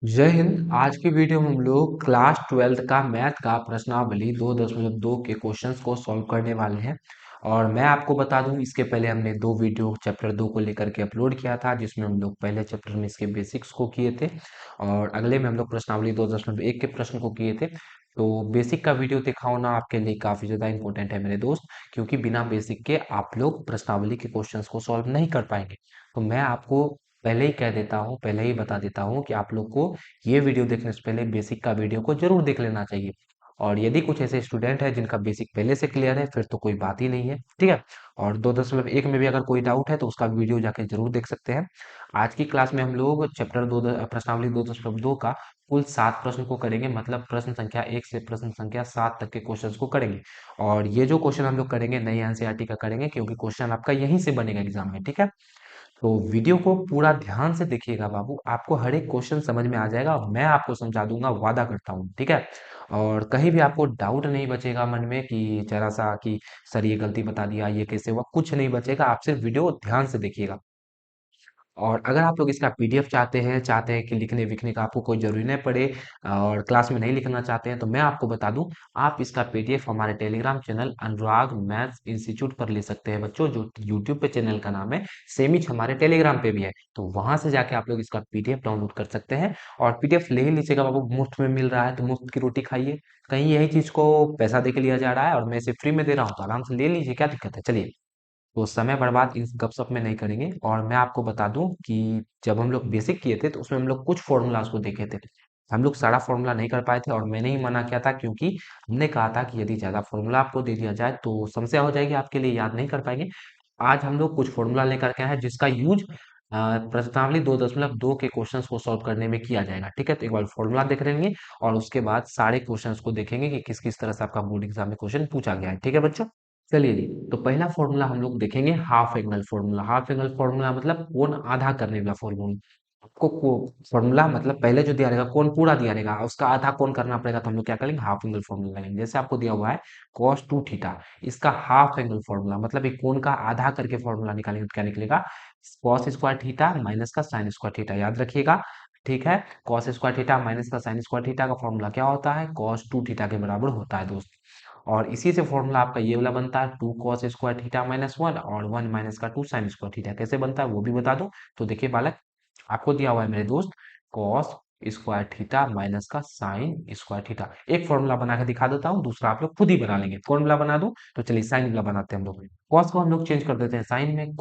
जय हिंद। आज की वीडियो में हम लोग क्लास 12th का मैथ का प्रश्नावली 2.2 के क्वेश्चंस को सॉल्व करने वाले हैं। और मैं आपको बता दूं, इसके पहले हमने दो वीडियो चैप्टर 2 को लेकर के अपलोड किया था, जिसमें हम लोग पहले चैप्टर में इसके बेसिक्स को किए थे और अगले में हम लोग प्रश्नावली 2.1 के प्रश्न को किए थे। तो बेसिक का वीडियो देखा होना आपके लिए काफ़ी ज़्यादा इंपॉर्टेंट है मेरे दोस्त, क्योंकि बिना बेसिक के आप लोग प्रश्नावली के क्वेश्चंस को सॉल्व नहीं कर पाएंगे। तो मैं आपको पहले ही कह देता हूँ, पहले ही बता देता हूँ कि आप लोग को ये वीडियो देखने से पहले बेसिक का वीडियो को जरूर देख लेना चाहिए। और यदि कुछ ऐसे स्टूडेंट है जिनका बेसिक पहले से क्लियर है, फिर तो कोई बात ही नहीं है, ठीक है। और 2.1 में भी अगर कोई डाउट है तो उसका वीडियो जाके जरूर देख सकते हैं। आज की क्लास में हम लोग चैप्टर 2 प्रश्नावली 2.2 का कुल 7 प्रश्न को करेंगे, मतलब प्रश्न संख्या 1 से प्रश्न संख्या 7 तक के क्वेश्चन को करेंगे। और ये जो क्वेश्चन हम लोग करेंगे नई एनसीईआरटी का करेंगे, क्योंकि क्वेश्चन आपका यहीं से बनेगा एग्जाम में, ठीक है। तो वीडियो को पूरा ध्यान से देखिएगा बाबू, आपको हर एक क्वेश्चन समझ में आ जाएगा और मैं आपको समझा दूंगा, वादा करता हूँ, ठीक है। और कहीं भी आपको डाउट नहीं बचेगा मन में कि जरा सा कि सर ये गलती बता दिया, ये कैसे हुआ, कुछ नहीं बचेगा। आप सिर्फ वीडियो ध्यान से देखिएगा। और अगर आप लोग इसका पीडीएफ चाहते हैं कि लिखने विखने का आपको कोई जरूरी नहीं पड़े और क्लास में नहीं लिखना चाहते हैं, तो मैं आपको बता दूं, आप इसका पीडीएफ हमारे टेलीग्राम चैनल अनुराग मैथ्स इंस्टीट्यूट पर ले सकते हैं बच्चों, जो यूट्यूब पे चैनल का नाम है। सेमिच हमारे टेलीग्राम पे भी है, तो वहां से जाके आप लोग इसका पीडीएफ डाउनलोड कर सकते हैं। और पीडीएफ ले ही लीजिएगा बाबू, मुफ्त में मिल रहा है तो मुफ्त की रोटी खाइए। कहीं यही चीज को पैसा दे के लिया जा रहा है और मैं इसे फ्री में दे रहा हूँ, तो आराम से ले लीजिए, क्या दिक्कत है। चलिए, तो समय बर्बाद इस गपशप में नहीं करेंगे। और मैं आपको बता दूं कि जब हम लोग बेसिक किए थे तो उसमें हम लोग कुछ फॉर्मूलाज को देखे थे। हम लोग सारा फॉर्मूला नहीं कर पाए थे और मैंने ही मना किया था, क्योंकि हमने कहा था कि यदि ज्यादा फॉर्मूला आपको दे दिया जाए तो समस्या हो जाएगी, आपके लिए याद नहीं कर पाएंगे। आज हम लोग कुछ फॉर्मूला लेकर के आए हैं जिसका यूज प्रश्नावली 2.2 के क्वेश्चंस को सॉल्व करने में किया जाएगा, ठीक है। तो एक बार फॉर्मूला देख लेंगे और उसके बाद सारे क्वेश्चंस को देखेंगे कि किस किस तरह से आपका बोर्ड एग्जाम में क्वेश्चन पूछा गया है, ठीक है बच्चों। चलिए जी, तो पहला फॉर्मूला हम लोग देखेंगे half angle formula. Half angle formula मतलब कोण आधा करने वाला फॉर्मूला। आपको फॉर्मूला मतलब पहले जो दिया रहेगा कोण पूरा दिया रहेगा, उसका आधा कोण करना पड़ेगा, तो हम लोग क्या करेंगे, हाफ एंगल फॉर्मूला लगेंगे। जैसे आपको दिया हुआ है cos 2 थीटा, इसका हाफ एंगल फॉर्मूला मतलब एक कोण का आधा करके फॉर्मूला निकालेंगे तो क्या निकलेगा, cos स्क्वायर थीटा माइनस का sin स्क्वायर थीटा, याद रखिएगा। ठीक है, cos स्क्वायर थीटा माइनस का sin स्क्वायर थीटा का फॉर्मूला क्या होता है, cos 2 थीटा के बराबर होता है दोस्त। और इसी से फॉर्मूला आपका ये वाला बनता है 2 cos स्क्वायर थीटा माइनस 1 और 1 माइनस का 2 sin स्क्वायर थीटा। कैसे बनता है वो भी बता दूं। तो देखिए बालक, आपको दिया हुआ है मेरे दोस्त cos स्क्वायर थीटा माइनस का साइन स्क्वायर थीटा। एक फॉर्मूला बना के दिखा देता हूँ, दूसरा आप लोग खुद ही बना लेंगे। फॉर्मूला बना दूं, तो चलिए साइन वाला बनाते हैं हम लोग। cos को हम लोग चेंज कर देते हैं साइन में,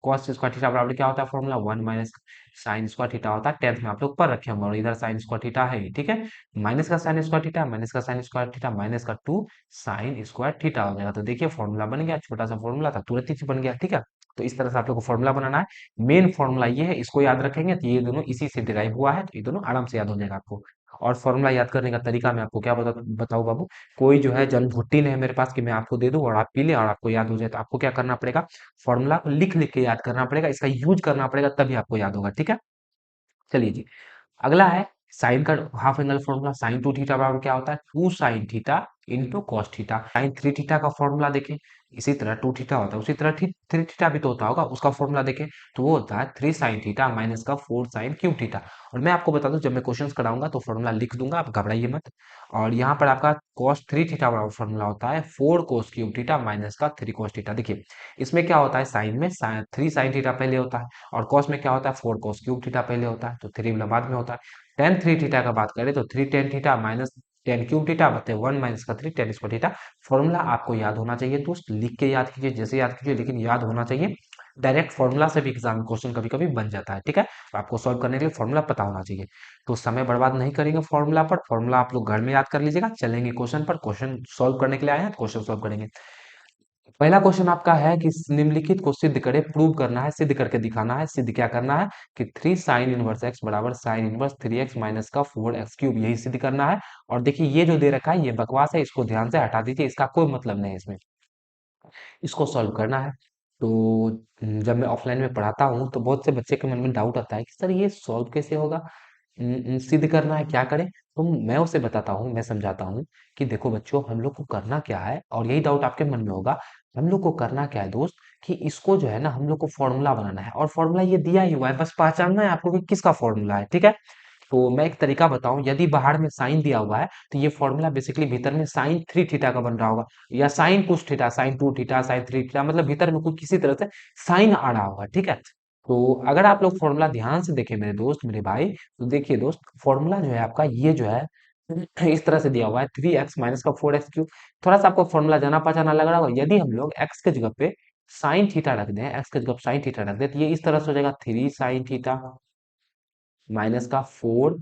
cos स्क्वायर थीटा बराबर क्या होता है, formula 1 minus sign square theta होता है। 10th में आप लोग पढ़ रखे होंगे, और इधर साइन स्क्वायर थीटा है ही, ठीक है। माइनस का साइन स्क्वायर थीटा माइनस का साइन स्क्वायर थीटा माइनस का 2 साइन स्क्वायर थीटा हो जाएगा। तो देखिए फॉर्मूला बन गया, छोटा सा फॉर्मूला था, तुरंत ही बन गया, ठीक है। तो इस तरह से आप लोग को फॉर्मूला बनाना है। मेन फॉर्मूला ये है, इसको याद रखेंगे तो ये दोनों इसी से डिराइव हुआ है, तो ये दोनों आराम से याद हो जाएगा आपको। और फॉर्मूला याद करने का तरीका मैं आपको क्या बताऊं बाबू, कोई जो है जल भुट्टी नहीं है मेरे पास कि मैं आपको दे दूं और आप पी लें और आपको याद हो जाए। तो आपको क्या करना पड़ेगा, फॉर्मूला को लिख लिख के याद करना पड़ेगा, इसका यूज करना पड़ेगा, तभी आपको याद होगा, ठीक है। चलिए जी, अगला है साइन का half angle formula. Sine 2 theta बराबर क्या होता है, 2 sine theta into cos theta. Sine 3 theta का फॉर्मूला देखें, इसी तरह 2 थीटा होता है, उसी तरह 3 थीटा भी तो होता होगा, उसका फॉर्मूला देखें तो वो होता है 3 साइन थीटा माइनस का 4 साइन क्यूब थीटा। और मैं आपको बता दूं, जब मैं क्वेश्चंस कराऊंगा तो फॉर्मूला लिख दूंगा, आप घबराइए मत। और यहाँ पर आपका cos 3 थीटा बराबर फॉर्मूला होता है 4 cos क्यूब थीटा माइनस का 3 cos थीटा। देखिए इसमें क्या होता है, साइन में 3 साइन थीटा पहले होता है और कॉस में क्या होता है, 4 cos क्यूब थीटा पहले होता है, तो 3 वाला बाद में होता है। टेन 3 थीटा का बात करें तो 3 tan theta minus ten cube theta बते 1 माइनस का 3 टेन स्क्वायर थीटा। फॉर्मूला आपको याद होना चाहिए दोस्त, लिख के याद कीजिए, जैसे याद कीजिए, लेकिन याद होना चाहिए। डायरेक्ट फॉर्मूला से भी एग्जाम क्वेश्चन कभी कभी बन जाता है, ठीक है। तो आपको सॉल्व करने के लिए फॉर्मूला पता होना चाहिए। तो समय बर्बाद नहीं करेंगे फॉर्मूला पर, फॉर्मूला आप लोग घर में याद कर लीजिएगा। चलेंगे क्वेश्चन पर, क्वेश्चन सॉल्व करने के लिए आए हैं, क्वेश्चन सॉल्व करेंगे। पहला क्वेश्चन आपका है कि निम्नलिखित को सिद्ध करे, प्रूव करना है, सिद्ध करके दिखाना है। सिद्ध क्या करना है कि 3 साइन इनवर्स एक्स बराबर साइन इनवर्स 3x माइनस का 4x क्यूब, यही सिद्ध करना है। और देखिए ये जो दे रखा है ये बकवास है, इसको ध्यान से हटा दीजिए, इसका कोई मतलब नहीं है इसमें। इसको सॉल्व करना है। तो जब मैं ऑफलाइन में पढ़ाता हूँ तो बहुत से बच्चे के मन में डाउट आता है कि सर ये सॉल्व कैसे होगा, सिद्ध करना है, क्या करें। तो मैं उसे बताता हूँ, मैं समझाता हूँ कि देखो बच्चों, हम लोग को करना क्या है, और यही डाउट आपके मन में होगा। हम लोग को करना क्या है दोस्त, कि इसको जो है ना हम लोग को फॉर्मूला बनाना है, और फॉर्मूला ये दिया ही हुआ है, बस पहचानना है आपको कि किसका फॉर्मूला है, ठीक है। तो मैं एक तरीका बताऊं, यदि बाहर में साइन दिया हुआ है तो ये फॉर्मूला बेसिकली भीतर में साइन 3 थीटा का बन रहा होगा, या साइन कुछ theta, sine 2 theta, sine 3 theta, मतलब भीतर में कुछ किसी तरह से साइन आ रहा होगा, ठीक है। तो अगर आप लोग फॉर्मूला ध्यान से देखें मेरे दोस्त, मेरे भाई, तो देखिए दोस्त, फॉर्मूला जो है आपका ये जो है इस तरह से दिया हुआ है, 3x माइनस का 4x क्यूब। थोड़ा सा आपको फॉर्मूला जाना पहचाना लग रहा होगा। यदि हम लोग x के जगह पे साइन थीटा रख दें, x के जगह पे साइन थीटा रख दें, तो ये इस तरह से हो जाएगा 3 sin थीटा माइनस का 4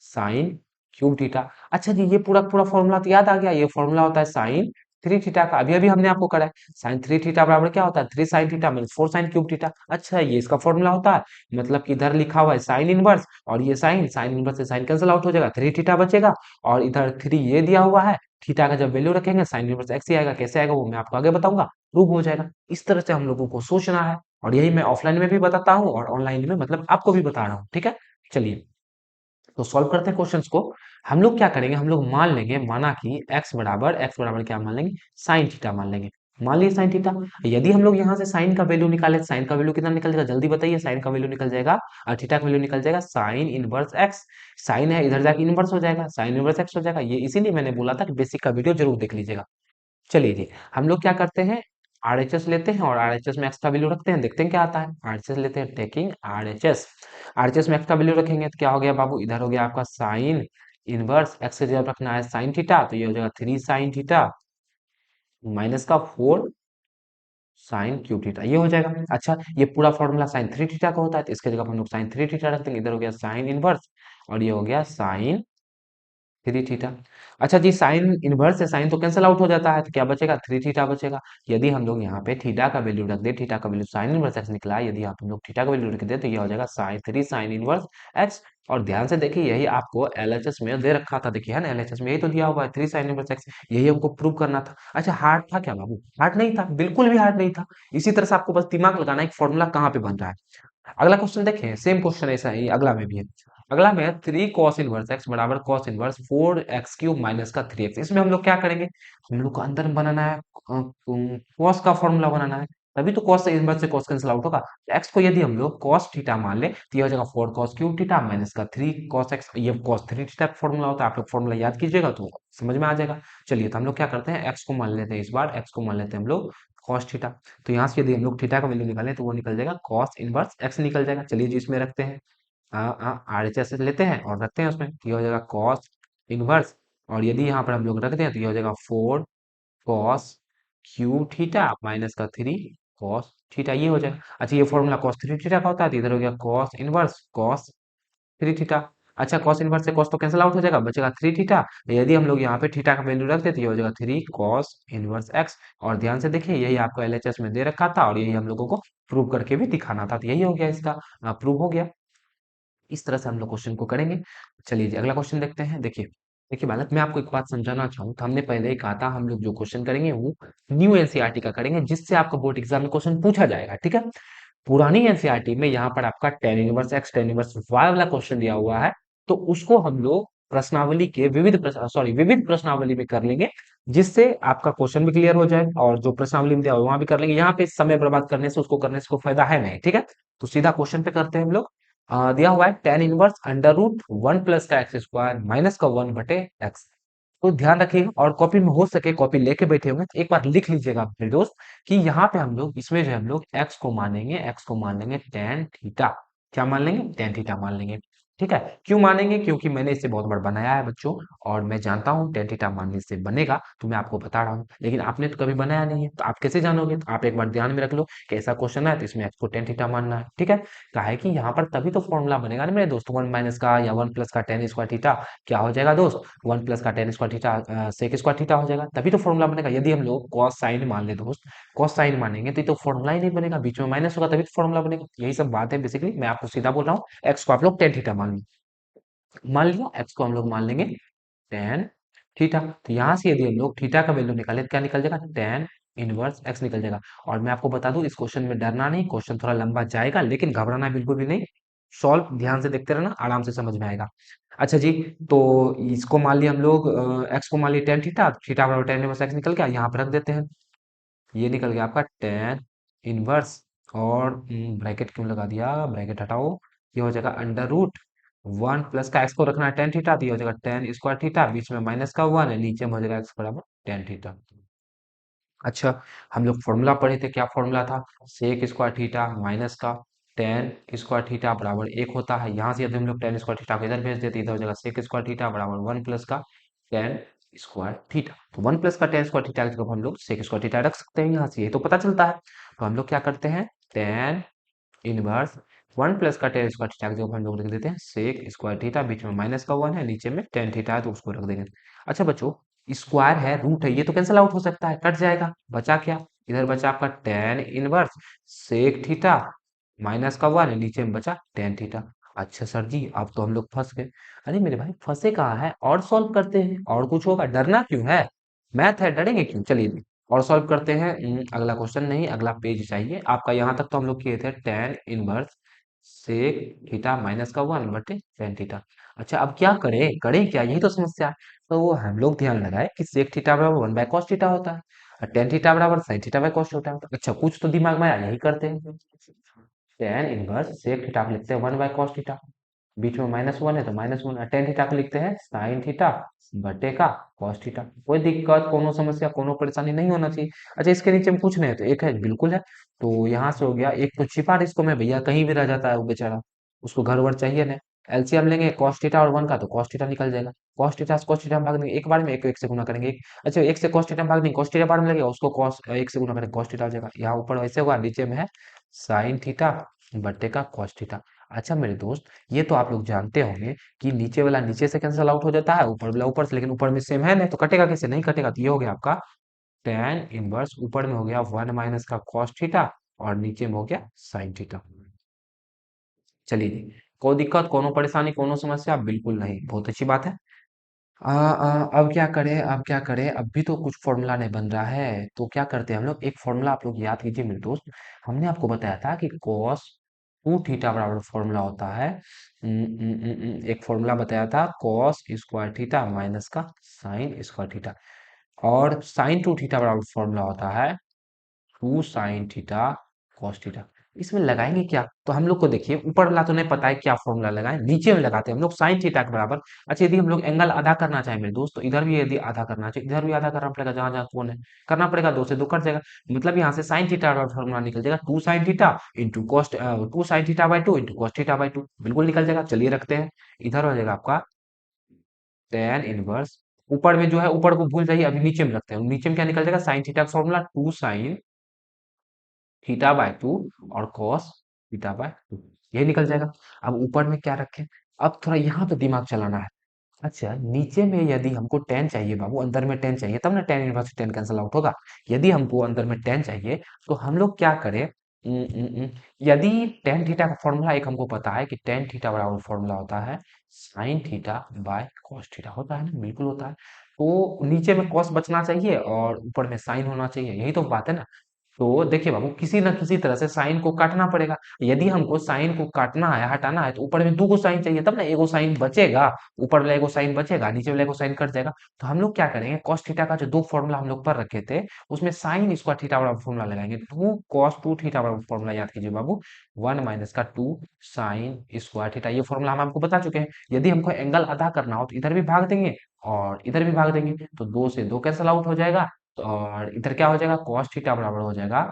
sin क्यूब थीटा। अच्छा जी, ये पूरा पूरा फॉर्मूला तो याद आ गया। ये फॉर्मूला होता है साइन 3 थीटा का, अभी अभी हमने आपको करा है। साइन 3 थीटा बराबर क्या होता है, 3 sin theta minus 4 sin cube theta. अच्छा, ये इसका फॉर्मूला होता है, मतलब कि इधर लिखा हुआ है साइन इनवर्स, और ये साइन साइन इनवर्स से साइन कैंसिल आउट हो जाएगा, 3 थीटा बचेगा, और इधर 3 ये दिया हुआ है। थीटा का जब वैल्यू रखेंगे साइन इनवर्स एक्स ही आएगा। कैसे आएगा वो मैं आपको आगे बताऊंगा, प्रूव हो जाएगा। इस तरह से हम लोगों को सोचना है, और यही मैं ऑफलाइन में भी बताता हूँ और ऑनलाइन में, मतलब आपको भी बता रहा हूँ, ठीक है। चलिए, तो सॉल्व करते हैं क्वेश्चंस को। हम लोग क्या करेंगे, हम लोग मान लेंगे, माना कि x बराबर क्या मान लेंगे, साइन थीटा मान लेंगे। मान लीजिए साइन थीटा। यदि हम लोग यहाँ से साइन का वैल्यू निकाले, साइन का वैल्यू कितना निकल जाएगा, जल्दी बताइए। साइन का वैल्यू निकल जाएगा, और थीटा का वैल्यू निकल जाएगा साइन इनवर्स एक्स। साइन है, इधर जाके इनवर्स हो जाएगा, साइन इनवर्स एक्स हो जाएगा। ये इसीलिए मैंने बोला था कि बेसिक का वीडियो जरूर देख लीजिएगा। चलिए जी, हम लोग क्या करते हैं, आरएचएस लेते हैं और आरएचएस में एक्स का वैल्यू रखते हैं, देखते हैं क्या आता है। आरएचएस लेते हैं, टेकिंग आरएचएस। आरएचएस में एक्स का वैल्यू रखेंगे तो क्या हो गया बाबू, इधर हो गया आपका साइन इनवर्स एक्स की जगह रखना है साइन थीटा, तो ये हो जाएगा 3 sin थीटा माइनस का 4 sin क्यूब थीटा, ये हो जाएगा। अच्छा, ये पूरा फॉर्मूला साइन 3 थीटा का होता है, तो इसके जगह हम लोग साइन 3 थीटा रख देंगे। इधर हो गया साइन इनवर्स, और ये हो गया साइन 3 थीटा। अच्छा जी, साइन इनवर्स से साइन तो कैंसिल आउट हो जाता है, तो क्या बचेगा, 3 थीटा बचेगा। यदि हम लोग यहाँ पे थीटा का वैल्यू रख दे, थीटा का वैल्यू साइन इनवर्स एक्स निकला है, यदि आप हम लोग थीटा का वैल्यू रख दे तो ये हो जाएगा साइन 3 sin इनवर्स एक्स। और ध्यान से देखिए, यही आपको एलएचएस में दे रखा था, देखिए है ना, एलएचएस में यही तो दिया हुआ है, 3 sin इनवर्स एक्स। यही हमको प्रूव करना था। अच्छा, हार्ड था क्या बाबू, हार्ड नहीं था, बिल्कुल भी हार्ड नहीं था। इसी तरह से आपको बस दिमाग लगाना है कि फॉर्मूला कहाँ पे बन रहा है। अगला क्वेश्चन देखें, सेम क्वेश्चन ऐसा ही अगला में भी है। अगला में है 3 cos इनवर्स एक्स बराबर cos inverse 4x cube minus का 3x। इसमें हम लोग क्या करेंगे, हम लोग को अंदर में बनाना है, cos का फॉर्मूला बनाना है। तभी तो cos से इनवर्स से cos कैंसिल आउट होगा। x को यदि हम लोग cos थीटा मान ले तो ये हो जाएगा 4 cos क्यूब थीटा माइनस का 3 cos x। ये cos 3 थीटा का फॉर्मूला होता है, आप लोग फॉर्मूला याद कीजिएगा तो समझ में आ जाएगा। चलिए, तो हम लोग क्या करते हैं, x को मान लेते हैं, इस बार x को मान लेते हैं हम लोग cos थीटा। तो यहाँ से यदि हम लोग थीटा का वैल्यू निकालें तो वो निकल जाएगा cos इनवर्स x निकल जाएगा। चलिए जी, इसमें रखते हैं, आरएचएस लेते हैं और रखते हैं उसमें, तो ये हो जाएगा cos इनवर्स। और यदि यहाँ पर हम लोग रख दें तो ये हो जाएगा 4 cos क्यूब थीटा माइनस का 3 cos थीटा, ये हो जाएगा। अच्छा, ये फॉर्मूला cos 3 थीटा का होता है, तो इधर हो गया cos इनवर्स cos 3 थीटा। अच्छा, cos इनवर्स से cos तो कैंसिल आउट हो जाएगा, बचेगा 3 थीटा। यदि हम लोग यहाँ पे थीटा का वैल्यू रख दें तो ये हो जाएगा 3 cos इनवर्स एक्स। और ध्यान से देखिए, यही आपको एलएचएस में दे रखा था, और यही हम लोगों को प्रूव करके भी दिखाना था, तो यही हो गया इसका, प्रूव हो गया। इस तरह से हम लोग क्वेश्चन को करेंगे। चलिए जी, अगला क्वेश्चन देखते हैं। देखिए देखिए बालक, मैं आपको एक बात समझाना चाहूँ तो हमने पहले ही कहा था, हम लोग जो क्वेश्चन करेंगे वो न्यू एनसीईआरटी का करेंगे, जिससे आपका बोर्ड एग्जाम में क्वेश्चन पूछा जाएगा, ठीक है। पुरानी एनसीईआरटी में यहाँ पर आपका tan inverse x tan inverse y वाला क्वेश्चन दिया हुआ है, तो उसको हम लोग प्रश्नावली के विविध प्रश्नावली में कर लेंगे, जिससे आपका क्वेश्चन भी क्लियर हो जाए, और जो प्रश्नावली में दिया हुआ है वहां भी कर लेंगे। यहाँ पे समय बर्बाद करने से, उसको करने से कोई फायदा है नहीं, ठीक है। तो सीधा क्वेश्चन पे करते हैं हम लोग। दिया हुआ है tan inverse under root 1 plus का एक्स स्क्वायर माइनस का 1/x। तो ध्यान रखिएगा, और कॉपी में हो सके कॉपी लेके बैठे होंगे तो एक बार लिख लीजिएगा अपने दोस्त, कि यहाँ पे हम लोग, इसमें जो हम लोग एक्स को मान लेंगे टेन थीटा। क्या मान लेंगे, टेन थीटा मान लेंगे, ठीक है। क्यों मानेंगे, क्योंकि मैंने इसे बहुत बार बनाया है बच्चों, और मैं जानता हूँ टेन थीटा मानने से बनेगा, तो मैं आपको बता रहा हूँ। लेकिन आपने तो कभी बनाया नहीं है, तो आप कैसे जानोगे, तो आप एक बार ध्यान में रख लो कि ऐसा क्वेश्चन है तो इसमें एक्स को टेन थीटा मानना है, ठीक है। कहा है कि यहाँ पर तभी तो फॉर्मूला बनेगा ना मेरे दोस्त, वन माइनस का या वन प्लस का टेन स्क्वायर थीटा क्या हो जाएगा दोस्त, 1 प्लस का tan square theta sec square theta हो जाएगा, तभी तो फॉर्मूला बनेगा। यदि हम लोग कॉस साइन मान ले दोस्त, कॉस साइन मानेंगे तो ये तो फॉर्मूला ही नहीं बनेगा, बीच में माइनस होगा तभी तो फॉर्मूला बनेगा। यही सब बात है बेसिकली, मैं आपको सीधा बोल रहा हूँ। एक्स को आप लोग टेन थीटा मान लिया, एक्स को हम लोग मान लेंगे टेन थीटा। तो यहाँ से यदि हम लोग थीटा का वैल्यू निकाले तो क्या निकल जाएगा, टेन इनवर्स एक्स निकल जाएगा। और मैं आपको बता दूं, इस क्वेश्चन में डरना नहीं, क्वेश्चन थोड़ा लंबा जाएगा, लेकिन घबराना बिल्कुल भी नहीं। सॉल्व ध्यान से देखते रहना, आराम से समझ में आएगा। अच्छा जी, तो इसको मान लिया हम लोग, एक्स को मान लिया टेन थीटा, थीटा बराबर टेन इनवर्स एक्स निकल गया, यहाँ पर रख देते हैं। ये निकल गया आपका टेन इनवर्स, और ब्रैकेट क्यों लगा दिया, ब्रैकेट हटाओ। ये हो जाएगा अंडर रूट वन प्लस का एक्स को रखना है टेन थीटा, तो ये हो जाएगा टेन स्क्वायर थीटा, बीच में माइनस का वन है, नीचे में हो जाएगा एक्स बराबर टेन थीटा। अच्छा, हम लोग फॉर्मूला पढ़े थे, क्या फॉर्मूला था? सेक स्क्वायर थीटा माइनस का टेन स्क्वायर थीटा बराबर एक होता है। यहाँ से यदि हम लोग टेन स्क्वायर थीटा को इधर भेज देते, इधर हो जाएगा सेक स्क्वायर थीटा बराबर वन प्लस का टेन स्क्वायर थीटा। तो वन प्लस का टेन स्क्वायर थीटा की जगह हम लोग सेक स्क्वायर थीटा रख सकते हैं, यहाँ से ये तो पता चलता है। तो हम लोग क्या करते हैं, टेन इनवर्स वन प्लस का टेन स्क्वायर थीटा की जगह हम लोग रख देते हैं सेक स्क्वायर थीटा, बीच में माइनस का वन है, नीचे में टेन थीटा है, तो उसको रख देंगे। अच्छा बच्चों, स्क्वायर है, रूट है, ये तो कैंसिल आउट हो सकता है, कट जाएगा, बचा क्या? इधर बचा आपका tan inverse sec theta minus का वन है, नीचे में बचा टेन थीटा। अच्छा सर जी, अब तो हम लोग फंस गए। अरे मेरे भाई फंसे कहाँ है, और सॉल्व करते हैं, और कुछ होगा, डरना क्यों है? मैथ है, डरेंगे क्यों? चलिए जी, और सॉल्व करते हैं। अगला क्वेश्चन नहीं, अगला पेज चाहिए आपका। यहाँ तक तो हम लोग किए थे tan inverse sec theta minus का वन बटे टेन थीटा। अच्छा अब क्या करें, करें क्या, यही तो समस्या है। तो वो हम लोग ध्यान लगाए कि सेक थीटा बराबर वन बाय कॉस थीटा होता है, और टेन थीटा बराबर sign theta by cos theta होता है। अच्छा कुछ तो दिमाग में आया, यही करते हैं। टेन इनवर्स सेक थीटा को लिखते हैं वन बाय कॉस थीटा, बीच में माइनस वन है तो माइनस वन, टेन थीटा को लिखते हैं साइन थीटा बटे का कॉस थीटा। कोई दिक्कत, कोनो समस्या, कोनो परेशानी नहीं होना चाहिए। अच्छा इसके नीचे में कुछ नहीं है तो एक है, बिल्कुल है। तो यहाँ से हो गया, एक तो छिपा रहा इसको मैं भैया, कहीं भी रह जाता है वो बेचारा, उसको घर वर चाहिए ना। एलसीएम लेंगे कॉस थीटा और वन का, तो कॉस थीटा निकल जाएगा। कॉस थीटा से कॉस थीटा में भाग देंगे एक बार में, एक से गुना करेंगे एक। अच्छा एक से कॉस थीटा में भाग देंगे, कॉस थीटा बार में लगेगा, उसको कॉस एक से गुना करेंगे, कॉस थीटा हो जाएगा। यहाँ ऊपर वैसे होगा, नीचे में है साइन थीटा बटे का कॉस थीटा। अच्छा मेरे दोस्त, ये तो आप लोग जानते होंगे कि नीचे वाला नीचे से कैंसिल आउट हो जाता है, ऊपर वाला ऊपर से, लेकिन ऊपर में सेम है ना, तो कटेगा कैसे, नहीं कटेगा। तो ये हो गया आपका टेन इनवर्स, ऊपर में हो गया वन माइनस का कॉस थीटा, और नीचे में हो गया साइन थीटा। चलिए जी, कोई दिक्कत, कोनो परेशानी, कोनो समस्या? बिल्कुल नहीं, बहुत अच्छी बात है। अब क्या करें, अब क्या करें, अब भी तो कुछ फॉर्मूला नहीं बन रहा है, तो क्या करते हैं हम लोग, एक फॉर्मूला आप लोग याद कीजिए मेरे दोस्त। हमने आपको बताया था कि cos टू थीटा बराबर फॉर्मूला होता है। एक फॉर्मूला बताया था cos स्क्वायर थीटा माइनस का साइन स्क्वायर थीटा, और साइन टू थीटा बराबर फॉर्मूला होता है two sine theta cos theta. इसमें लगाएंगे क्या, तो हम लोग को देखिए, ऊपर वाला तो नहीं पता है क्या फॉर्मूला लगाएं, नीचे में लगाते हैं हम लोग साइन थीटा के बराबर। अच्छा यदि हम लोग एंगल आधा करना चाहें मेरे दोस्त, तो इधर भी यदि आधा करना चाहिए, इधर भी आधा करना पड़ेगा, जहां जहां कोण है करना पड़ेगा, दो से दो कट जाएगा। मतलब यहाँ से साइन थीटा का फॉर्मूला निकल जाएगा two sine theta into cos, two sine theta by two into cos theta by two, बिल्कुल निकल जाएगा। चलिए रखते हैं, इधर हो जाएगा आपका टेन इनवर्स, ऊपर में जो है ऊपर को भूल जाइए, अभी नीचे में रखते हैं, नीचे में क्या निकल जाएगा, साइन थीटा का formula two sine theta by two और कॉस थीटा बाय टू, ये निकल जाएगा। अब ऊपर में क्या रखें, अब थोड़ा यहाँ पे दिमाग चलाना है। अच्छा नीचे में यदि हमको टेन चाहिए बाबू, अंदर में टेन चाहिए, तब ना tan inverse tan cancel out होगा। यदि हमको अंदर में टेन चाहिए, तो हम लोग क्या करें, यदि टेन थीटा का फॉर्मूला एक हमको पता है कि टेन थीटा बराबर फॉर्मूला होता है sign theta by cos theta, होता है ना, बिल्कुल होता है। तो नीचे में कॉस बचना चाहिए और ऊपर में साइन होना चाहिए, यही तो बात है ना। तो देखिए बाबू, किसी ना किसी तरह से साइन को काटना पड़ेगा। यदि हमको साइन को काटना है, हटाना है, तो ऊपर में दो गो साइन चाहिए, तब ना एगो साइन बचेगा, ऊपर वाला एगो साइन बचेगा, नीचे वाला एगो साइन कट जाएगा। तो हम लोग क्या करेंगे, कॉस थीटा का जो दो फॉर्मूला हम लोग पर रखे थे, उसमें साइन स्क्वायर थीटा वाला फॉर्मूला लगाएंगे, टू कॉस टू थीटा वाला फॉर्मूला याद कीजिए बाबू, वन माइनस का टू साइन स्क्वायर थीटा, ये फॉर्मूला हम आपको बता चुके हैं। यदि हमको एंगल आधा करना हो, तो इधर भी भाग देंगे और इधर भी भाग देंगे, तो दो से दो कैंसल आउट हो जाएगा, और इधर क्या हो जाएगा, कॉस थीटा बराबर हो जाएगा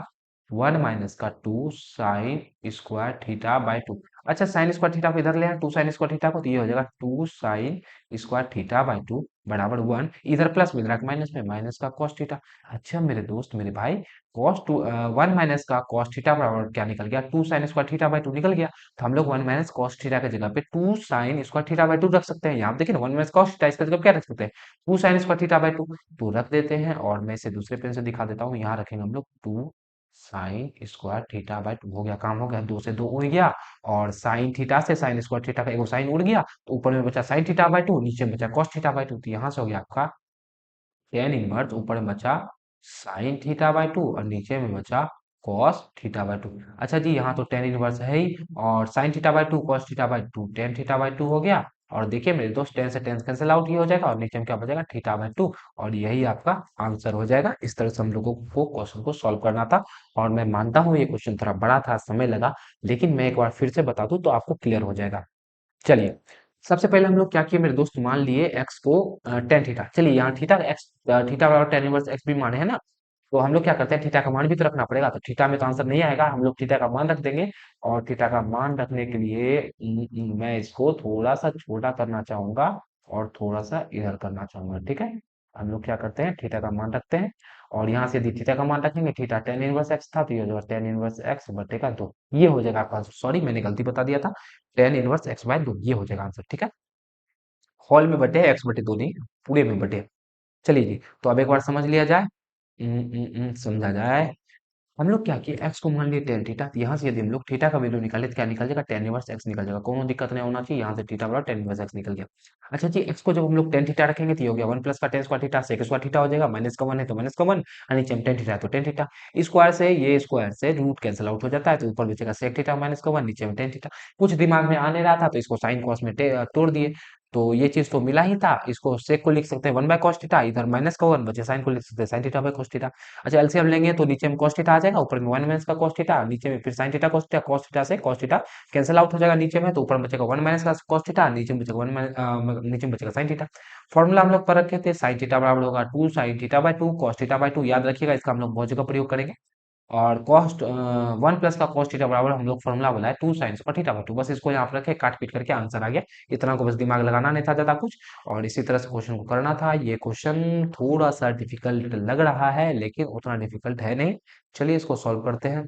वन माइनस का two sine square theta by two. अच्छा साइन स्क्वायर थीटा को इधर ले आए, टू साइन स्क्वायर थीटा को, तो ये हो जाएगा two sine square theta by two बराबर वन, इधर प्लस में इधर माइनस में माइनस का कॉस थीटा। अच्छा मेरे दोस्त मेरे भाई, कॉस टू वन माइनस का कॉस थीटा बराबर क्या निकल गया, two sine square theta by two निकल गया। तो हम लोग वन माइनस कॉस थीटा की जगह पे two sine square theta by two रख सकते हैं। यहाँ देखिए ना, वन माइनस कॉस थीटा, इसका जगह क्या रख सकते हैं, two sine square theta by two, तो रख देते हैं। और मैं इसे दूसरे पेन से दिखा देता हूँ, यहाँ रखेंगे हम लोग two sine square theta by two, हो गया, काम हो गया, दो से दो उड़ गया, और साइन थीटा से साइन स्क्वायर थीटा का एगो साइन उड़ गया, तो ऊपर में बचा साइन थीटा बाय टू, नीचे में बचा कॉस थीटा बाय टू, तो यहाँ से हो गया आपका टेन इनवर्स, ऊपर में बचा साइन थीटा बाय टू और नीचे में बचा कॉस थीटा बाय टू। अच्छा जी, यहाँ तो टेन इनवर्स है ही, और sign theta by to cos theta by to tan theta by two हो गया। और देखिए मेरे दोस्त, टेन से टेन कैंसिल आउट ही हो जाएगा, और नीचे में क्या बचेगा, थीटा बाय टू, और यही आपका आंसर हो जाएगा। इस तरह से हम लोगों को क्वेश्चन को सॉल्व करना था। और मैं मानता हूँ ये क्वेश्चन थोड़ा बड़ा था, समय लगा, लेकिन मैं एक बार फिर से बता दूं तो आपको क्लियर हो जाएगा। चलिए, सबसे पहले हम लोग क्या किए मेरे दोस्त, मान लिए एक्स को टेन थीटा। चलिए यहाँ थीटा एक्स, थीटा बराबर टेन इनवर्स एक्स भी माने है ना, तो हम लोग क्या करते हैं, थीटा का मान भी तो रखना पड़ेगा। तो थीटा में तो आंसर नहीं आएगा, हम लोग थीटा का मान रख देंगे। और थीटा का मान रखने के लिए मैं इसको थोड़ा सा छोटा करना चाहूंगा और थोड़ा सा इधर करना चाहूंगा, ठीक है। हम लोग क्या करते हैं, थीटा का मान रखते हैं। और यहाँ से यदि थीटा का मान रखेंगे, थीटा टेन इनवर्स एक्स था, तो ये जो टेन इनवर्स एक्स बटेगा दो, ये हो जाएगा आपका आंसर। सॉरी मैंने गलती बता दिया था, टेन इनवर्स एक्स बाय दो, ये हो जाएगा आंसर, ठीक है। हॉल में बटे एक्स बटे दो नहीं, पूरे में बटे। चलिए जी, तो अब एक बार समझ लिया जाए, समझा जाए। हम लोग क्या किए, एक्स को मान लिए टेन थीटा, तो यहाँ से यदि हम लोग थीटा का वैल्यू निकाले तो क्या निकल जाएगा, टेन इनवर्स एक्स निकल जाएगा, कोनो दिक्कत नहीं होना चाहिए। यहाँ से थीटा बराबर टेन इनवर्स एक्स निकल गया। अच्छा जी, एक्स को जब हम लोग टेन थीटा रखेंगे तो ये हो गया वन प्लस का tan square theta, sec square theta हो जाएगा, माइनस का वन है तो माइनस का वन, और नीचे में टेन थीटा है तो टेन थीटा। स्क्वायर से ये स्क्वायर से रूट कैंसिल आउट हो जाता है, तो ऊपर बचेगा सेक थीटा माइनस का वन, नीचे में टेन थीटा। कुछ दिमाग में आने रहा था तो इसको साइन कॉस में तोड़ दिए, तो ये चीज तो मिला ही था। इसको सेक को लिख सकते हैं वन बाय कॉस थीटा, इधर माइनस का वन बचे, साइन को लिख सकते हैं sign theta by cos theta. अच्छा एलसीएम लेंगे तो नीचे में cos थीटा आ जाएगा, ऊपर में वन माइनस का cos थीटा, नीचे में फिर sin थीटा cos थीटा से cos थीटा कैंसिल आउट हो जाएगा नीचे में, तो ऊपर में बचेगा वन माइनस का cos थीटा, नीचे में बचेगा नीचे में बचेगा sin थीटा। फॉर्मूला हम लोग पर रखे थे, sin थीटा बराबर होगा two sin theta by two cos theta by two, याद रखिएगा इसका हम लोग बहुत जगह प्रयोग करेंगे। और कॉस्ट वन प्लस का कॉस्ट थीटा बराबर हम लोग फॉर्मूला बोला है two sine square theta by two, बस इसको यहाँ पर रखे, काट पीट करके आंसर आ गया। इतना को बस दिमाग लगाना नहीं था ज्यादा कुछ, और इसी तरह से क्वेश्चन को करना था। ये क्वेश्चन थोड़ा सा डिफिकल्ट लग रहा है लेकिन उतना डिफिकल्ट है नहीं। चलिए इसको सॉल्व करते हैं।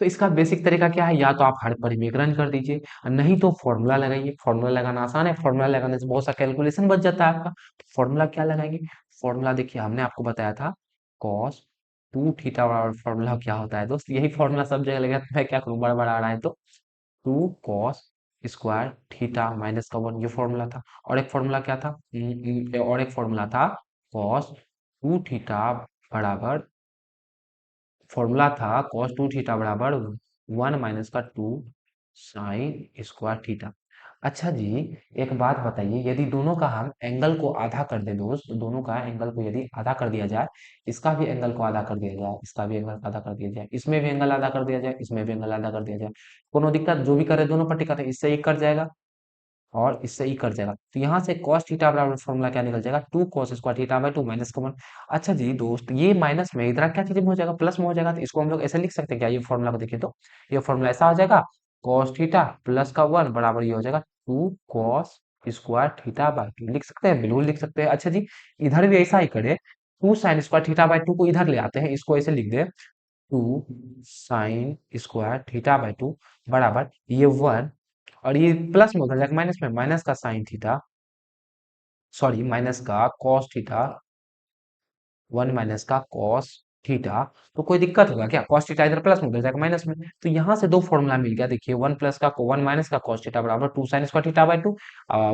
तो इसका बेसिक तरीका क्या है, या तो आप हर परिमेकरण कर दीजिए, और नहीं तो फॉर्मूला लगाइए। फॉर्मूला लगाना आसान है, फॉर्मूला लगाने से बहुत सा कैलकुलेशन बच जाता है आपका। तो फॉर्मूला क्या लगाएंगे, फॉर्मूला देखिए हमने आपको बताया था, कॉस टू थीटा बराबर फॉर्मूला क्या होता है दोस्त, यही फॉर्मूला सब जगह लगेगा, तो मैं क्या करूँ, बड़ा बड़ा आ रहा है तो two cos square theta minus का वन, ये फॉर्मूला था। और एक फॉर्मूला क्या था, और एक फॉर्मूला था कॉस टू थीटा बराबर, फॉर्मूला था cos टू थीटा बराबर वन माइनस का टू साइन स्क्वायर थीटा। अच्छा जी, एक बात बताइए, यदि दोनों का हम एंगल को आधा कर दे दोस्त, दोनों का एंगल को यदि आधा कर दिया जाए, इसका भी एंगल को आधा कर दिया जाए, इसका भी एंगल आधा कर दिया जाए, इसमें भी एंगल आधा कर दिया जाए, इसमें भी एंगल आधा कर दिया जाए, कोनो दिक्कत, जो भी करे दोनों पट्टी करे, इससे एक कट जाएगा और इससे ही कट जाएगा, तो यहाँ से cos थीटा बराबर फॉर्मूला क्या निकल जाएगा, two cos square theta by two minus का वन। अच्छा जी दोस्त, ये माइनस में इधर क्या चीज में हो जाएगा, प्लस में हो जाएगा, तो इसको हम लोग ऐसे लिख सकते हैं क्या, ये फॉर्मूला को देखिए तो ये फॉर्मूला ऐसा हो जाएगा, cos थीटा प्लस का वन बराबर ये हो जाएगा two cos square theta by two, लिख सकते हैं, बिल्कुल लिख सकते हैं। अच्छा जी, इधर भी ऐसा ही करे, two sine square theta by two को इधर ले आते हैं, इसको ऐसे लिख दे, two sine square theta by two बराबर ये वन, और ये प्लस में उधर जाकर माइनस में, माइनस का साइन थीटा, सॉरी माइनस का कॉस थीटा, वन माइनस का कॉस थीटा। तो कोई दिक्कत होगा क्या, कॉस थीटा इधर प्लस में उधर जाकर माइनस में, तो यहाँ से दो फॉर्मूला मिल गया, देखिए वन प्लस का वन माइनस का कॉस थीटा बराबर two sine square theta by two,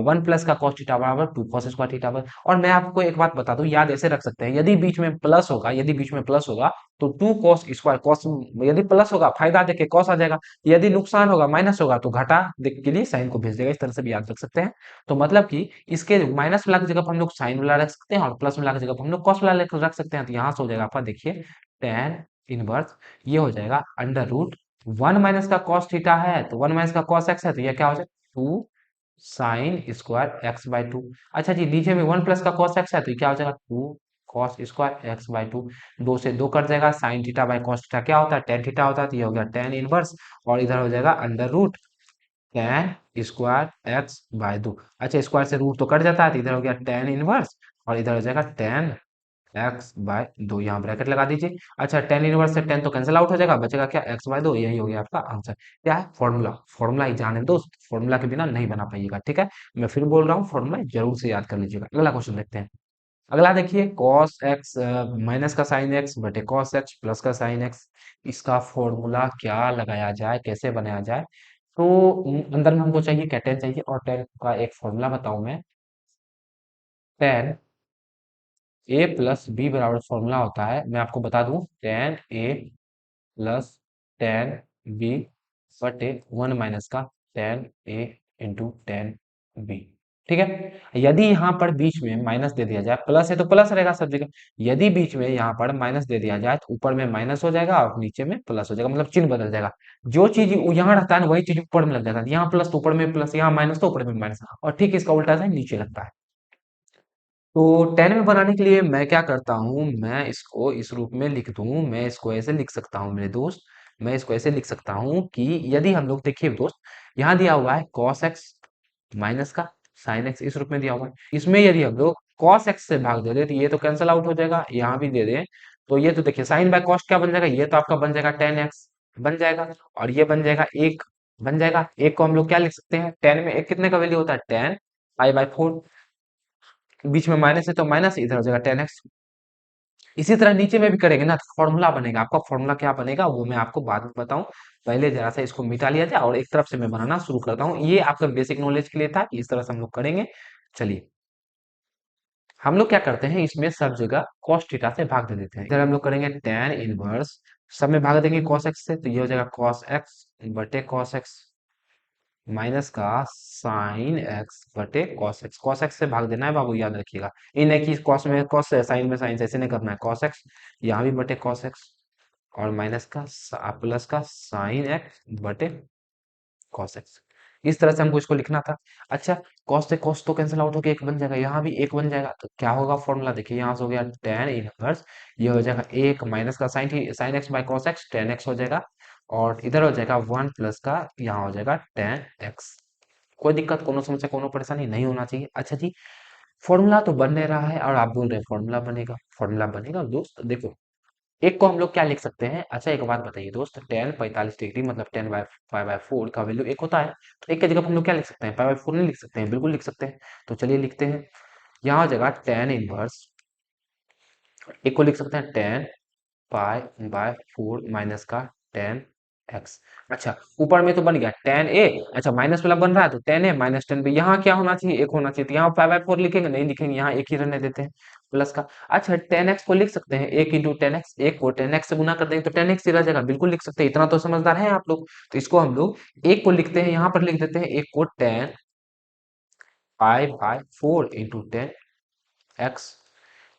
one plus का कॉस थीटा बराबर two cos square theta by. और मैं आपको एक बात बता दूं, याद ऐसे रख सकते हैं, यदि बीच में प्लस होगा, यदि बीच में प्लस होगा तो टू कॉस स्क्वायर कॉस, यदि प्लस होगा फायदा देखे कॉस आ जाएगा, यदि नुकसान होगा माइनस होगा तो घाटा देख के लिए साइन को भेज देगा, इस तरह से भी याद रख सकते हैं। तो मतलब कि इसके माइनस वाला की जगह पर हम लोग साइन वाला रख सकते हैं, और प्लस वाला की जगह पर हम लोग कॉस वाला रख सकते हैं। तो यहाँ से हो जाएगा आपका देखिए टेन इनवर्स, ये हो जाएगा अंडर रूट वन माइनस का कॉस थीटा है तो वन माइनस का कॉस एक्स है, तो ये क्या हो जाएगा two sine square x by two. अच्छा जी, नीचे में वन प्लस का कॉस एक्स है तो ये क्या हो जाएगा two cos square x by two, दो से दो कट जाएगा, sine theta by cos theta क्या होता है, टेन थीटा होता है, तो ये हो गया टेन इनवर्स, और इधर हो जाएगा under root tan square x by दो। अच्छा, स्क्वायर से रूट तो कट जाता है, तो इधर हो गया टेन इनवर्स, और इधर हो जाएगा टेन एक्स बाय दो, यहाँ ब्रैकेट लगा दीजिए। अच्छा, टेन इनवर्स से टेन तो कैंसिल आउट हो जाएगा, बचेगा क्या, एक्स बाय दो, यही हो गया आपका आंसर। क्या है, फॉर्मूला, फॉर्मूला ही जाने दोस्त, फॉर्मूला के बिना नहीं बना पाइएगा, ठीक है। मैं फिर बोल रहा हूँ, फॉर्मूला जरूर से याद कर लीजिएगा। अगला क्वेश्चन देखते हैं। अगला देखिए, कॉस एक्स माइनस का साइन एक्स बटे कॉस एक्स प्लस का साइन एक्स, इसका फॉर्मूला क्या लगाया जाए, कैसे बनाया जाए। तो अंदर में हमको चाहिए क्या, टेन चाहिए, और टेन का एक फॉर्मूला बताऊं मैं, टेन ए प्लस बी बराबर फॉर्मूला होता है, मैं आपको बता दूं, टेन ए प्लस टेन बी बटे वन माइनस का टेन ए इंटू टेन बी। ठीक है। यदि यहाँ पर बीच में माइनस दे दिया जाए, प्लस है तो प्लस रहेगा सब जगह। यदि बीच में यहाँ पर माइनस दे दिया जाए तो ऊपर में माइनस हो जाएगा और नीचे में प्लस हो जाएगा, मतलब चिन्ह बदल जाएगा। जो चीज यहाँ रहता है ना वही चीज ऊपर में लग जाता है, यहाँ प्लस तो ऊपर में प्लस, यहाँ माइनस तो ऊपर में माइनस, और ठीक इसका उल्टा साइन नीचे लगता है। तो 10 में बनाने के लिए मैं क्या करता हूँ, मैं इसको इस रूप में लिख दूं, मैं इसको ऐसे लिख सकता हूँ मेरे दोस्त। मैं इसको ऐसे लिख सकता हूँ कि यदि हम लोग देखिए दोस्त, यहाँ दिया हुआ है cos x माइनस का sin x, इस रूप में दिया हुआ है। इसमें यदि हम लोग cos x से भाग दे दे तो ये तो कैंसिल आउट हो जाएगा, यहाँ भी दे दें तो ये तो देखिए साइन बाय कॉस क्या बन जाएगा, ये तो आपका बन जाएगा 10x बन जाएगा, और ये बन जाएगा एक बन जाएगा। एक को हम लोग क्या लिख सकते हैं, 10 में एक कितने का वैल्यू होता है 10 पाई/4, बीच में माइनस है तो माइनस, इधर हो जाएगा 10x। इसी तरह नीचे में भी करेंगे ना तो फॉर्मूला बनेगा, आपका फॉर्मूला क्या बनेगा वो मैं आपको बाद में बताऊं। पहले जरा सा इसको मिटा लिया जाए और एक तरफ से मैं बनाना शुरू करता हूँ। ये आपका बेसिक नॉलेज के लिए था कि इस तरह से हम लोग करेंगे। चलिए, हम लोग क्या करते हैं, इसमें सब जगह cos थीटा से भाग दे देते हैं। इधर हम लोग करेंगे tan इनवर्स, सब में भाग देंगे cos x से, तो ये हो जाएगा cos x बटे cos x माइनस का साइन एक्स बटे कॉस एक्स। कॉस एक्स से भाग देना है बाबू, याद रखिएगा। इन है कि कॉस में कॉस है, साइन में साइन, ऐसे नहीं करना है। कॉस एक्स यहाँ भी बटे कॉस एक्स, और माइनस का प्लस का साइन एक्स बटे कॉस एक्स। इस तरह से हमको इसको लिखना था। अच्छा, कॉस से कॉस तो कैंसिल आउट होकर एक बन जाएगा, यहाँ भी एक बन जाएगा, तो क्या होगा फॉर्मूला देखिए, यहाँ से हो गया tan इनवर्स, ये हो जाएगा एक माइनस का sine x by cos x, tan x हो जाएगा, और इधर हो जाएगा वन प्लस का, यहाँ हो जाएगा tan एक्स। कोई दिक्कत, कोनो समस्या, कोनो परेशानी नहीं होना चाहिए। अच्छा जी, फॉर्मूला तो बन नहीं रहा है और आप बोल रहे हैं फॉर्मूला बनेगा, फॉर्मूला बनेगा दोस्त। देखो, एक को हम लोग क्या लिख सकते हैं, अच्छा एक बात बताइए दोस्त, टेन 45 डिग्री मतलब 10/5/4 का वैल्यू एक होता है, तो एक की जगह हम लोग क्या लिख सकते हैं, 5/4 नहीं लिख सकते हैं, बिल्कुल लिख सकते हैं। तो चलिए लिखते हैं, यहाँ हो जाएगा टेन इनवर्स, एक को लिख सकते हैं टेन पाई/4 माइनस का टेन एक्स। अच्छा, ऊपर में तो बन गया टेन ए, अच्छा माइनस वाला बन रहा है तो टेन ए माइनस टेन बी, यहाँ क्या होना चाहिए, एक होना चाहिए, तो यहाँ 5/4 लिखेंगे, नहीं लिखेंगे, यहाँ एक ही रहने देते हैं प्लस का। अच्छा, टेन एक्स को लिख सकते हैं, एक इंटू टेन एक्स, एक को टेन एक्स से गुना कर देंगे तो टेन एक्स ही रह जाएगा, बिल्कुल लिख सकते हैं, इतना तो समझदार है आप लोग। तो इसको हम लोग एक को लिखते हैं, यहाँ पर लिख देते हैं, एक को टेन पाई/4 इंटू टेन एक्स।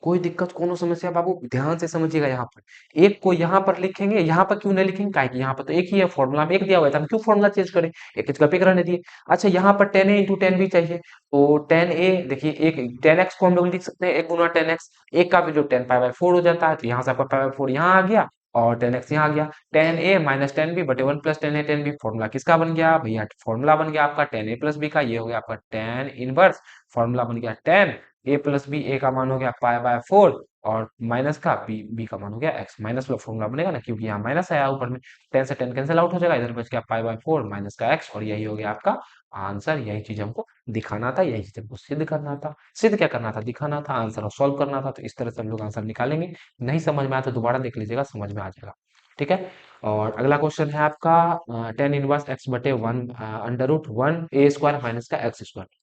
कोई दिक्कत, कोनो समस्या बाबू, ध्यान से समझिएगा। यहाँ पर एक को यहाँ पर लिखेंगे, यहाँ पर क्यों नहीं लिखेंगे, काहे कि यहाँ पर तो एक ही है, फॉर्मूला में एक दिया हुआ है, तो हम क्यों फॉर्मूला चेंज करें, एक की जगह पे एक रहने दिए। अच्छा, यहाँ पर टेन ए इंटू टेन भी चाहिए, तो टेन ए देखिए, एक टेन एक्स को हम लोग लिख सकते हैं, एक गुना टेन एक्स, एक का वैल्यू 10 पाई/4 हो जाता है, तो यहाँ से आपका पाई/4 यहाँ आ गया और टेन एक्स यहाँ आ गया। टेन ए माइनस टेन बी बटे वन प्लस टेन ए टेन बी, फॉर्मूला किसका बन गया भैया, फॉर्मूला बन गया आपका टेन ए प्लस बी का, ये हो गया आपका टेन इनवर्स, फॉर्मूला बन गया टेन ए प्लस बी, ए का मान हो गया पाई/4 और माइनस का बी का मान हो गया एक्स। माइनस वाला फॉर्मूला बनेगा ना, क्योंकि यहाँ माइनस आया ऊपर में, टेन से टेन कैंसिल आउट हो जाएगा, इधर बच गया पाई/4 माइनस का एक्स, और यही हो गया आपका आंसर। यही चीज हमको दिखाना था, यही चीज हमको सिद्ध करना था। सिद्ध क्या करना था, दिखाना था, आंसर सॉल्व करना था। तो इस तरह से हम लोग आंसर निकालेंगे। नहीं समझ में आया तो दोबारा देख लीजिएगा, समझ में आ जाएगा। ठीक है। और अगला क्वेश्चन है आपका टेन इनवर्स एक्स बटे वन अंडर रूट वन ए स्क्वायर माइनस का एक्स स्क्वायर।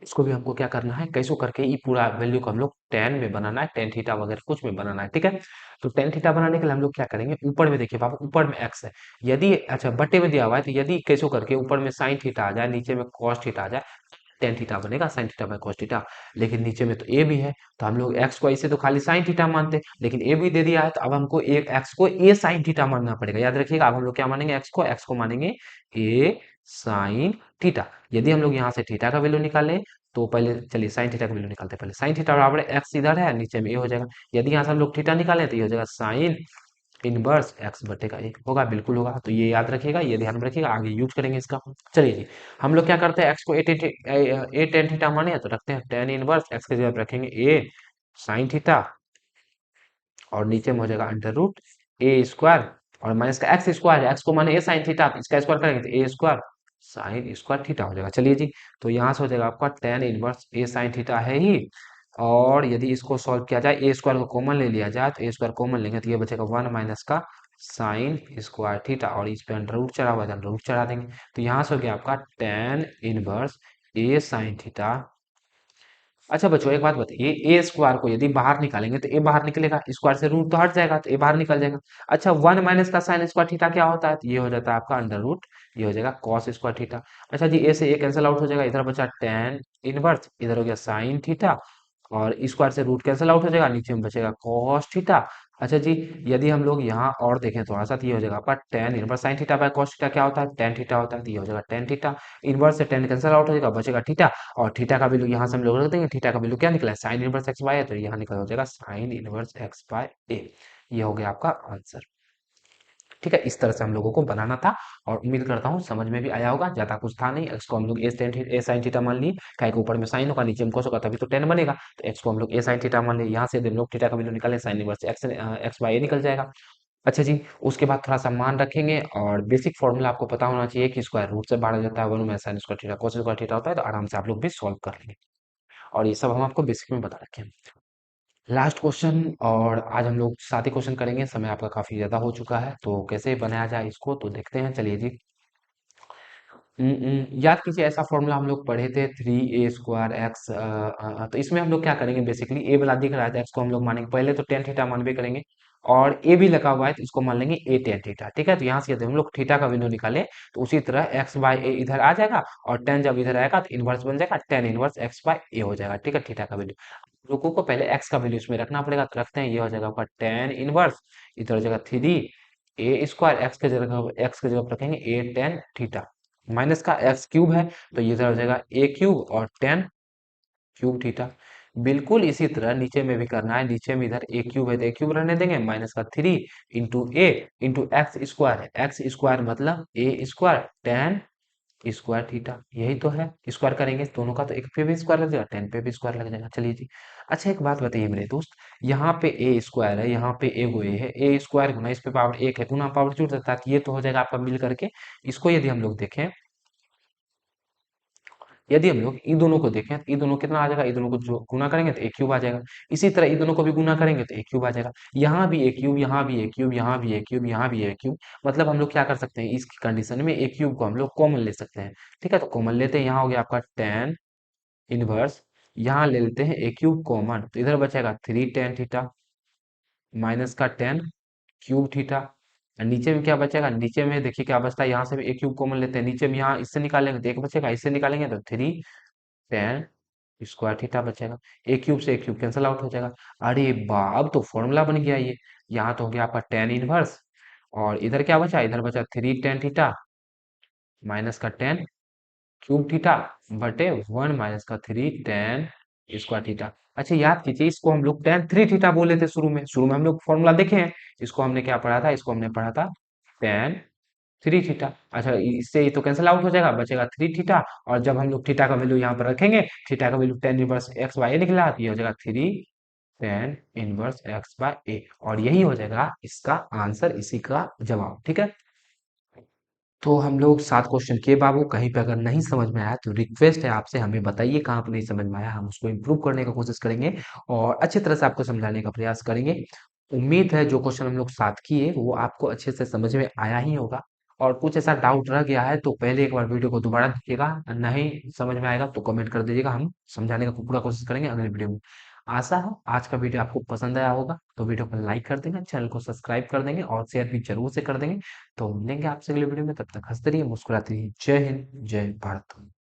इसको भी हमको क्या करना है, कैसो करके ये पूरा वैल्यू को हम लोग टेन में बनाना है, टेन थीटा वगैरह कुछ में बनाना है। ठीक है। तो टेन थीटा बनाने के लिए हम लोग क्या करेंगे, ऊपर में देखिए पापा, ऊपर में एक्स है, यदि अच्छा बटे में दिया हुआ है, तो यदि कैसो करके ऊपर में साइन थीटा आ जाए, नीचे में कॉस थीटा आ जाए, टेन थीटा बनेगा, sign theta by cos theta. लेकिन नीचे में तो ए भी है, तो हम लोग एक्स को ऐसे तो खाली साइन थीटा मानते, लेकिन ए भी दे दिया है, तो अब हमको एक एक्स को ए साइन थीटा मानना पड़ेगा। याद रखिएगा, अब हम लोग क्या मानेंगे, एक्स को मानेंगे ए साइन थीटा। यदि हम लोग यहाँ से थीटा का वैल्यू निकालें, तो पहले चलिए साइन थीटा का वैल्यू निकालते हैं। पहले साइन थीटा बराबर एक्स इधर है, नीचे में ए हो जाएगा। यदि यहाँ से हम लोग थीटा निकालें तो ये हो जाएगा साइन इनवर्स एक्स बटे का एक, होगा बिल्कुल होगा। तो ये याद रखिएगा, ये ध्यान में रखिएगा, आगे यूज करेंगे इसका। चलिए जी, हम लोग क्या करते हैं, एक्स को ए टेन थीटा माने, तो रखते हैं टेन इनवर्स एक्स की जगह पे रखेंगे ए साइन थीटा, और नीचे में हो जाएगा अंडर रूट ए स्क्वायर, और माइनस का एक्स स्क्वायर, एक्स को माने ए साइन थीटा, तो इसका स्क्वायर करेंगे तो ए स्क्वायर साइन स्क्वायर थीटा हो जाएगा। चलिए जी, तो यहाँ से हो जाएगा आपका टेन इनवर्स ए साइन थीटा है ही, और यदि इसको सॉल्व किया जाए, ए स्क्वायर को कॉमन ले लिया जाए, तो ए स्क्वायर कॉमन लेंगे तो ये बचेगा वन माइनस का साइन स्क्वायर थीटा, और इस पे अंडर रूट चढ़ा हुआ है, अंडर रूट चढ़ा देंगे। तो यहाँ से हो गया आपका टेन इनवर्स ए साइन थीटा अच्छा बच्चों एक बात बताइए, ए स्क्वायर को यदि बाहर निकालेंगे तो ए बाहर निकलेगा, स्क्वायर से रूट तो हट जाएगा तो ए बाहर निकल जाएगा। अच्छा 1 माइनस का साइन स्क्वायर थीटा क्या होता है? तो ये हो जाता है आपका अंडर रूट, ये हो जाएगा कॉस स्क्वायर थीटा। अच्छा जी ए से ए कैंसिल आउट हो जाएगा, इधर बचा टेन इनवर्स, इधर हो गया साइन थीटा, और स्क्वायर से रूट कैंसिल आउट हो जाएगा, नीचे में बचेगा कॉस थीटा। अच्छा जी यदि हम लोग यहाँ और देखें थोड़ा सा, तो ये हो जाएगा आपका tan inverse sine theta by cos theta क्या होता है? टेन थीटा होता है, तो ये हो जाएगा टेन थीटा। इनवर्स से टेन कैंसिल आउट हो जाएगा, बचेगा थीटा, और थीटा का वैल्यू यहाँ से हम लोग रख देंगे, थीटा का वैल्यू क्या निकला है? साइन इनवर्स एक्स बाय है, तो यहाँ निकल हो जाएगा साइन इनवर्स एक्स बाय ए। ये हो गया आपका आंसर। ठीक है, इस तरह से हम लोगों को बनाना था, और उम्मीद करता हूँ समझ में भी आया होगा। ज्यादा कुछ था नहीं, एक्स को हम लोग ए साइन थीटा मान लिए, काय के ऊपर में साइन होगा, नीचे में cos होगा, तभी तो टेन बनेगा। तो एक्स को हम लोग ए साइन थीटा मान लिए, यहाँ से हम लोग थीटा का वैल्यू निकालें, साइन इनवर्स एक्स बाय ए निकल जाएगा। अच्छा जी, उसके बाद थोड़ा सा मान रखेंगे, और बेसिक फॉर्मूला आपको पता होना चाहिए कि स्क्वायर रूट से बाहर आ जाता है, वन में sign square theta cos square theta होता है, तो आराम से आप लोग भी सॉल्व कर लेंगे। और ये सब हम आपको बेसिक में बता रखे हैं। लास्ट क्वेश्चन, और आज हम लोग 7 ही क्वेश्चन करेंगे, समय आपका काफी ज्यादा हो चुका है, तो कैसे बनाया जाए इसको तो देखते हैं, चलिए जी। याद कीजिए ऐसा फॉर्मूला हम लोग पढ़े थे, थ्री ए स्क्वायर एक्स। तो इसमें हम लोग क्या करेंगे, बेसिकली ए वाला दिख रहा है तो एक्स को हम लोग मानेंगे, पहले तो टेन थीटा मानबे करेंगे, और ए भी लगा हुआ है तो इसको मान लेंगे ए टेन थीटा। ठीक है, तो यहाँ से यदि हम लोग थीटा का वैल्यू निकालें, तो उसी तरह एक्स बाय ए इधर आ जाएगा, और टेन जब इधर आएगा तो इनवर्स बन जाएगा, टेन इनवर्स एक्स बाय ए हो जाएगा। ठीक है, थीटा का वैल्यू लोगों को पहले एक्स का वैल्यू इसमें रखना पड़ेगा, तो रखते हैं, ये हो जाएगा आपका टेन इनवर्स, इधर हो जाएगा थ्री ए स्क्वायर, एक्स की जगह पर रखेंगे ए टेन थीटा, माइनस का एक्स क्यूब है, तो ये इधर हो जाएगा ए क्यूब और टेन क्यूब थीटा। बिल्कुल इसी तरह नीचे में भी करना है, नीचे में इधर ए क्यूब है तो ए क्यूब रहने देंगे, माइनस का थ्री इंटू ए इंटू एक्स स्क्वायर है, एक्स स्क्वायर मतलब ए स्क्वायर टेन स्क्वायर थीटा, यही तो है। स्क्वायर करेंगे दोनों का तो एक पे भी स्क्वायर लग जाएगा, टेन पे भी स्क्वायर लग जाएगा। चलिए जी, अच्छा एक बात बताइए मेरे दोस्त, यहाँ पे ए स्क्वायर है, यहाँ पे ए गो ए है, ए स्क्वायर गुना इस पे पावर एक है, गुना पावर जुड़ सकता है, तो ये तो हो जाएगा आपका मिल करके। इसको यदि हम लोग देखें, यदि हम लोग इन दोनों को देखें तो ये दोनों कितना आ जाएगा, ये दोनों को जो गुना करेंगे तो ए क्यूब आ जाएगा। इसी तरह ये दोनों को भी गुना करेंगे तो ए क्यूब आ जाएगा। यहाँ भी ए क्यूब, यहाँ भी ए क्यूब, यहाँ भी ए क्यूब, यहाँ भी ए क्यूब। मतलब हम लोग क्या कर सकते हैं, इस कंडीशन में ए क्यूब को हम लोग कॉमन ले सकते हैं। ठीक है, तो कॉमन लेते हैं, यहाँ हो गया आपका टेन इनवर्स, यहाँ ले लेते हैं ए क्यूब कॉमन, तो इधर बचेगा थ्री टेन थीटा माइनस का टेन क्यूब थीटा। और नीचे में क्या बचेगा, नीचे में देखिए क्या बचता है, यहाँ से भी ए क्यूब कॉमन लेते हैं, नीचे में यहाँ इससे निकालेंगे तो एक बचेगा, इससे निकालेंगे तो थ्री टेन स्क्वायर थीटा बचेगा। ए क्यूब से ए क्यूब कैंसिल आउट हो जाएगा। अरे वाह, अब तो फॉर्मूला बन गया ये। यहाँ तो हो गया आपका टेन इनवर्स, और इधर क्या बचा, इधर बचा थ्री टेन थीटा माइनस का टेन क्यूब थीटा बटे वन माइनस का थ्री टेन स्क्वायर थीटा। अच्छा याद कीजिए, इसको हम लोग टेन थ्री थीटा बोले थे शुरू में हम लोग फॉर्मूला देखे हैं, इसको हमने क्या पढ़ा था, इसको हमने पढ़ा था टेन थ्री थीटा। अच्छा इससे ये तो कैंसिल आउट हो जाएगा, बचेगा थ्री थीटा, और जब हम लोग थीटा का वैल्यू यहाँ पर रखेंगे, थीटा का value tan inverse x by a निकला, तो ये हो जाएगा three tan inverse x by a, और यही हो जाएगा इसका आंसर, इसी का जवाब। ठीक है, तो हम लोग 7 क्वेश्चन किए बाबू, कहीं पे अगर नहीं समझ में आया तो रिक्वेस्ट है आपसे, हमें बताइए कहाँ पे नहीं समझ में आया, हम उसको इम्प्रूव करने का कोशिश करेंगे, और अच्छी तरह से आपको समझाने का प्रयास करेंगे। उम्मीद है जो क्वेश्चन हम लोग साथ किए वो आपको अच्छे से समझ में आया ही होगा, और कुछ ऐसा डाउट रह गया है तो पहले एक बार वीडियो को दोबारा देखिएगा, नहीं समझ में आएगा तो कमेंट कर दीजिएगा, हम समझाने का पूरा कोशिश करेंगे अगले वीडियो में। आशा है आज का वीडियो आपको पसंद आया होगा, तो वीडियो को लाइक कर देंगे, चैनल को सब्सक्राइब कर देंगे, और शेयर भी जरूर से कर देंगे। तो मिलेंगे आपसे अगले वीडियो में, तब तक हंसते रहिए, मुस्कुराते रहिए। जय हिंद, जय भारत।